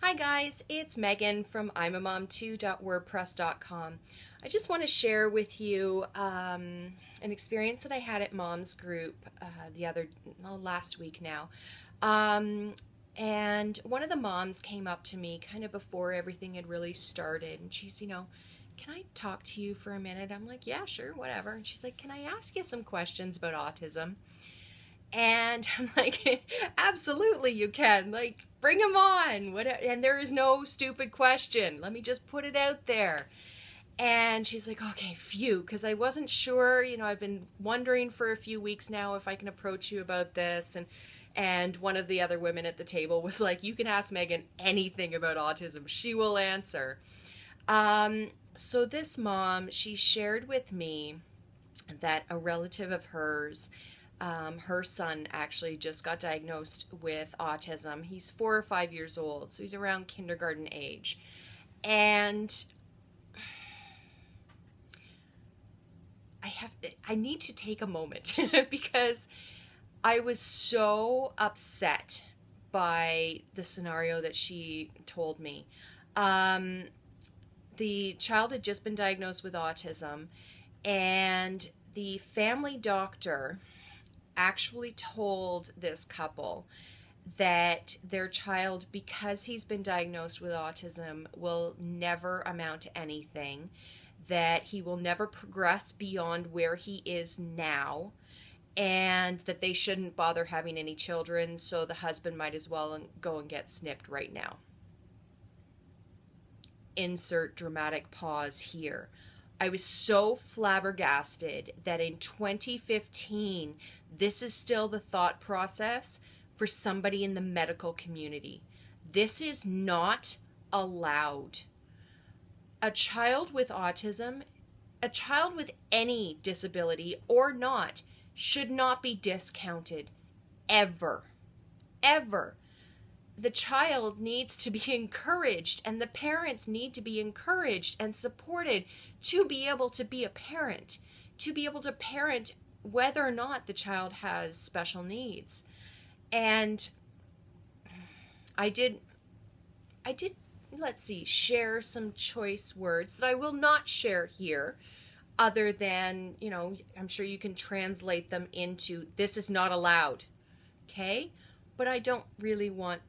Hi guys, it's Megan from imamom2.wordpress.com. I just want to share with you an experience that I had at Mom's Group last week now. And one of the moms came up to me kind of before everything had really started, and she's, can I talk to you for a minute? I'm like, yeah, sure, whatever. And she's like, can I ask you some questions about autism? And I'm like, absolutely you can. Like, bring them on. And there is no stupid question. Let me just put it out there. And she's like, okay, phew, because I wasn't sure. I've been wondering for a few weeks now if I can approach you about this. And one of the other women at the table was like, you can ask Megan anything about autism. She will answer. So this mom, she shared with me that a relative of hers, her son actually just got diagnosed with autism. He's 4 or 5 years old, so he's around kindergarten age. And I need to take a moment because I was so upset by the scenario that she told me. The child had just been diagnosed with autism, and the family doctor actually told this couple that their child, because he's been diagnosed with autism, will never amount to anything, that he will never progress beyond where he is now, and that they shouldn't bother having any children, so the husband might as well go and get snipped right now. Insert dramatic pause here. I was so flabbergasted that in 2015, this is still the thought process for somebody in the medical community. This is not allowed. A child with autism, a child with any disability or not, should not be discounted ever. Ever. The child needs to be encouraged, and the parents need to be encouraged and supported to be able to be a parent, to be able to parent whether or not the child has special needs. And I did, let's see, share some choice words that I will not share here, other than, I'm sure you can translate them into, this is not allowed, okay? But I don't really want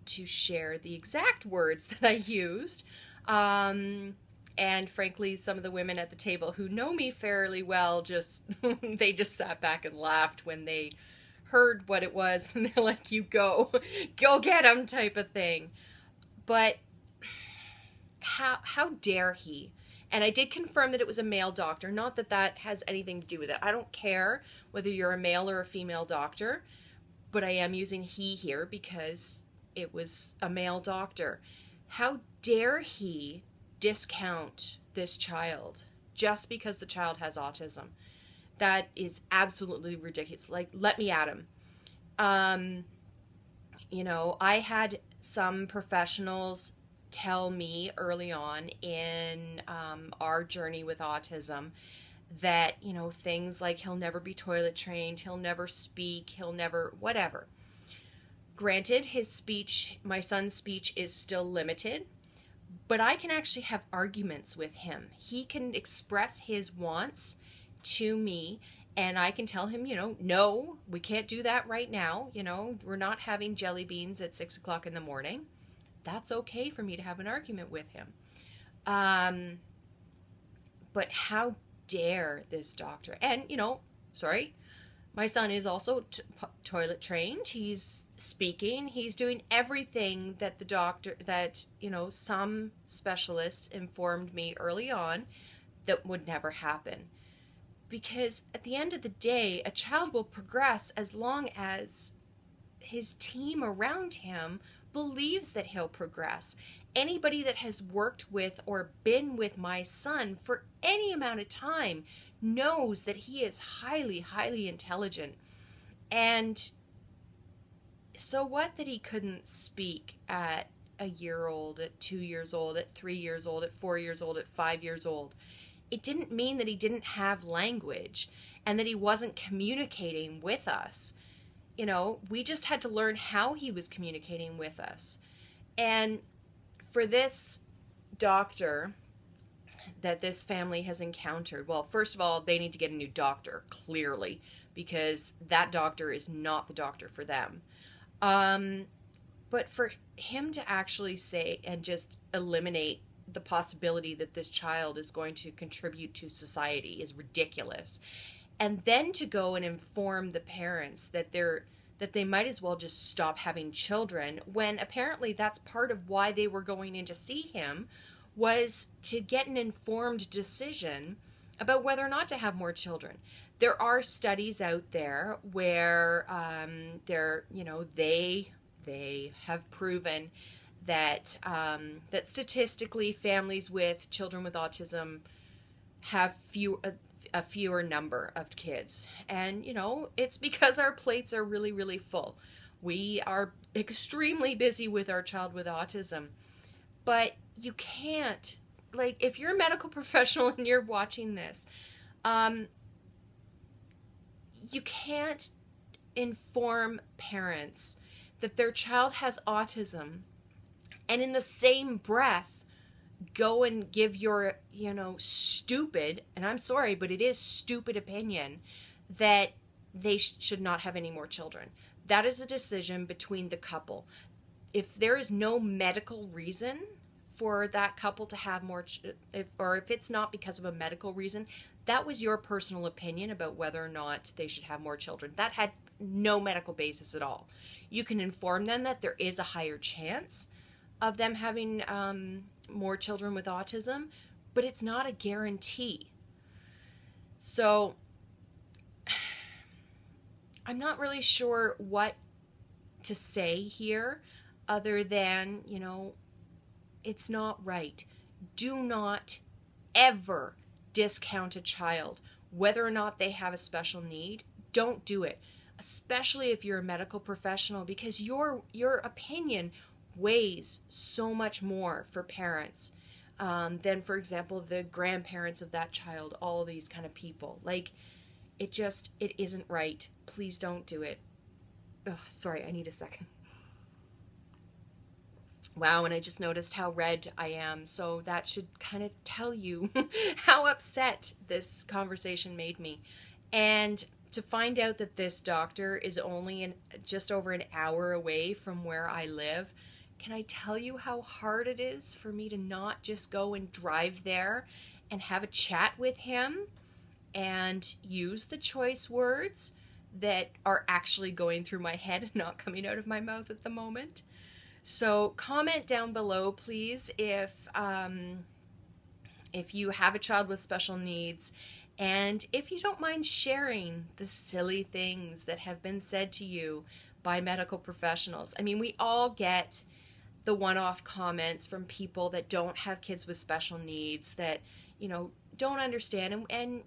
to share the exact words that I used. And frankly, some of the women at the table who know me fairly well they just sat back and laughed when they heard what it was, and they're like, you go get him type of thing. But how dare he? And I did confirm that it was a male doctor, not that that has anything to do with it. I don't care whether you're a male or a female doctor, but I am using he here because it was a male doctor. How dare he discount this child just because the child has autism? That is absolutely ridiculous. Like, let me at him. I had some professionals tell me early on in our journey with autism that, things like he'll never be toilet trained, he'll never speak, he'll never whatever. Granted, my son's speech is still limited, but I can actually have arguments with him. He can express his wants to me, and I can tell him, no, we can't do that right now. We're not having jelly beans at 6 o'clock in the morning. That's okay for me to have an argument with him. But how dare this doctor? And, sorry, my son is also toilet trained. He's speaking. He's doing everything that some specialists informed me early on that would never happen. Because at the end of the day, a child will progress as long as his team around him believes that he'll progress. Anybody that has worked with or been with my son for any amount of time knows that he is highly, highly intelligent. And so what that he couldn't speak at a year old, at 2 years old, at 3 years old, at 4 years old, at 5 years old? It didn't mean that he didn't have language and that he wasn't communicating with us. We just had to learn how he was communicating with us. And for this doctor that this family has encountered, well, first of all, they need to get a new doctor, clearly, because that doctor is not the doctor for them. But for him to actually say and just eliminate the possibility that this child is going to contribute to society is ridiculous. And then to go and inform the parents that they might as well just stop having children, when apparently that's part of why they were going in to see him, was to get an informed decision about whether or not to have more children. There are studies out there where they have proven that that statistically families with children with autism have a fewer number of kids. And it's because our plates are really, really full. We are extremely busy with our child with autism. But you can't, like, if you're a medical professional and you're watching this, you can't inform parents that their child has autism and in the same breath go and give your, stupid, and I'm sorry, but it is stupid opinion that they should not have any more children. That is a decision between the couple. If there is no medical reason for that couple to have more, if it's not because of a medical reason, that was your personal opinion about whether or not they should have more children. That had no medical basis at all. You can inform them that there is a higher chance of them having more children with autism, but it's not a guarantee. So I'm not really sure what to say here other than, it's not right. Do not ever discount a child, whether or not they have a special need. Don't do it, especially if you're a medical professional, because your opinion weighs so much more for parents than, for example, the grandparents of that child, all these kind of people. Like, it isn't right. Please don't do it. Ugh, sorry, I need a second. Wow, and I just noticed how red I am, so that should kind of tell you how upset this conversation made me. And to find out that this doctor is only just over an hour away from where I live, can I tell you how hard it is for me to not just go and drive there and have a chat with him and use the choice words that are actually going through my head and not coming out of my mouth at the moment? So comment down below, please, if you have a child with special needs, and if you don't mind sharing the silly things that have been said to you by medical professionals. I mean, we all get the one-off comments from people that don't have kids with special needs, that, don't understand, and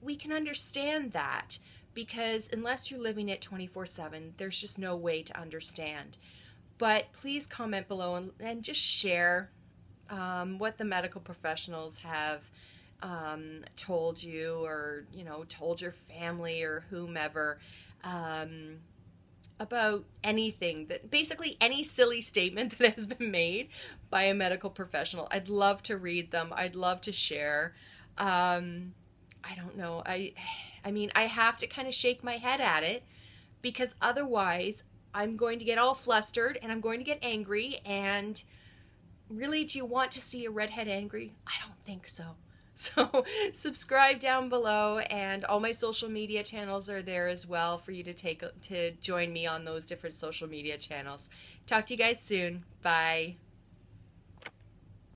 we can understand that, because unless you're living it 24/7, there's just no way to understand. But please comment below and just share what the medical professionals have told you, or, told your family or whomever about anything, basically any silly statement that has been made by a medical professional. I'd love to read them. I'd love to share. I don't know. I mean, I have to kind of shake my head at it, because otherwise I'm going to get all flustered and I'm going to get angry. And really, do you want to see a redhead angry? I don't think so. So subscribe down below, and all my social media channels are there as well for you to join me on those different social media channels. Talk to you guys soon. Bye.